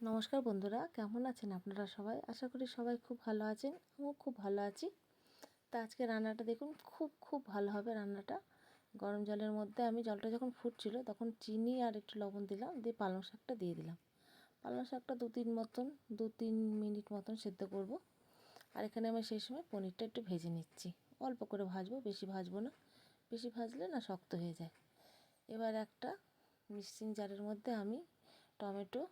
নমস্কার বন্ধুরা, কেমন আছেন আপনারা সবাই? আশা করি সবাই খুব ভালো আছেন। আমিও খুব ভালো আছি। তা আজকে রান্নাটা দেখুন, খুব ভালো হবে রান্নাটা। গরম জলের মধ্যে আমি জলটা যখন ফুটছিল তখন চিনি আর একটু লবণ দিলাম, দিয়ে পালং শাকটা দিয়ে দিলাম। পালং শাকটা দু তিন মিনিট মতন সেদ্ধ করব। আর এখানে আমি সেই সময় পনিরটা একটু ভেজে নিচ্ছি। অল্প করে ভাজবো, বেশি ভাজবো না। বেশি ভাজলে না শক্ত হয়ে যায়। এবার একটা মিক্সিং জারের মধ্যে আমি টমেটো,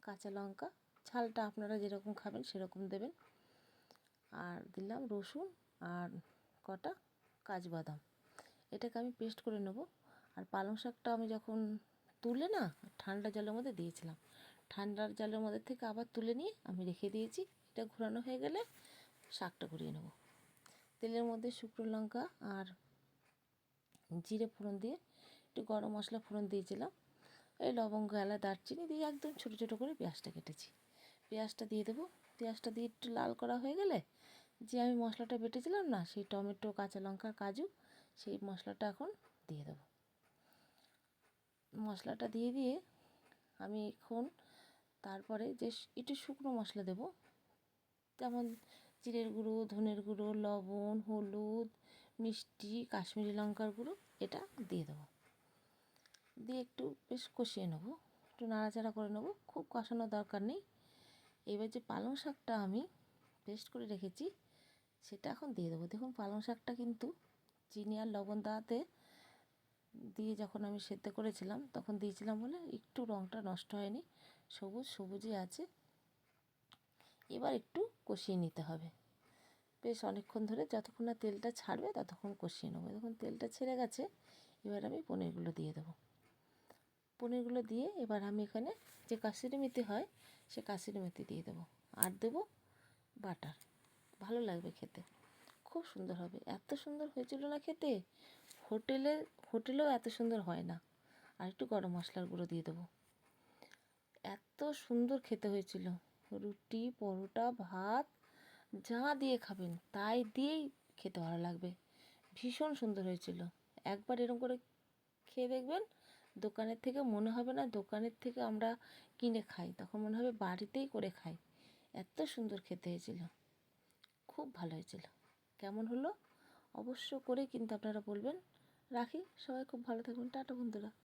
কাঁচা লঙ্কা, ঝালটা আপনারা যেরকম খাবেন সেরকম দেবেন, আর দিলাম রসুন আর কটা কাজু বাদাম। এটাকে আমি পেস্ট করে নেব। আর পালং শাকটা আমি যখন তুলে না ঠান্ডা জলের মধ্যে দিয়েছিলাম, ঠান্ডার জলের মধ্যে থেকে আবার তুলে নিয়ে আমি রেখে দিয়েছি। এটা ঘোরানো হয়ে গেলে শাকটা ঘুরিয়ে নেব। তেলের মধ্যে শুকনো লঙ্কা আর জিরে ফোড়ন দিয়ে একটু গরম মশলা ফোড়ন দিয়েছিলাম। এই লবঙ্গ, এলাচ, দারচিনি দিয়ে একদম ছোটো ছোটো করে পেঁয়াজটা কেটেছি। পেঁয়াজটা দিয়ে দেবো। পেঁয়াজটা দিয়ে একটু লাল করা হয়ে গেলে যে আমি মশলাটা বেটেছিলাম না, সেই টমেটো, কাঁচা লঙ্কা, কাজু, সেই মশলাটা এখন দিয়ে দেবো। মশলাটা দিয়ে আমি এখন তারপরে যে একটু শুকনো মশলা দেবো, যেমন জিরের গুঁড়ো, ধনের গুঁড়ো, লবণ, হলুদ, মিষ্টি, কাশ্মীরি লঙ্কার গুঁড়ো, এটা দিয়ে দেবো। দিয়ে একটু বেশ কষিয়ে নেবো, একটু নাড়াচাড়া করে নেবো, খুব কষানোর দরকার নেই। এবার যে পালং শাকটা আমি পেস্ট করে রেখেছি সেটা এখন দিয়ে দেবো। দেখুন পালং শাকটা কিন্তু চিনি আর লবণ দিয়ে যখন আমি সেদ্ধ করেছিলাম তখন দিয়েছিলাম বলে একটু রঙটা নষ্ট হয়নি, সবুজই আছে। এবার একটু কষিয়ে নিতে হবে বেশ অনেকক্ষণ ধরে, যতক্ষণ না তেলটা ছাড়বে ততক্ষণ কষিয়ে নেবো। দেখুন তেলটা ছেড়ে গেছে। এবার আমি পনিরগুলো দিয়ে দেবো। পনিরগুলো দিয়ে এবার আমি এখানে যে কাসুরি মেথি হয় সে কাসুরি মেথি দিয়ে দেবো, আর দেবো বাটার। ভালো লাগবে খেতে, খুব সুন্দর হবে। এত সুন্দর হয়েছিল না খেতে, হোটেলেও এত সুন্দর হয় না। আর একটু গরম মশলার গুঁড়ো দিয়ে দেবো। এত সুন্দর খেতে হয়েছিল। রুটি, পরোটা, ভাত যা দিয়ে খাবেন তাই দিয়েই খেতে ভালো লাগবে। ভীষণ সুন্দর হয়েছিল। একবার এরকম করে খেয়ে দেখবেন, দোকানের থেকে মনে হবে না দোকানের থেকে আমরা কিনে খাই, তখন মনে হবে বাড়িতেই করে খাই। এত সুন্দর খেতে হয়েছিল, খুব ভালো হয়েছিল। কেমন হলো অবশ্য করে কিন্তু আপনারা বলবেন। রাখি, সবাই খুব ভালো থাকবেন। টাটা বন্ধুরা।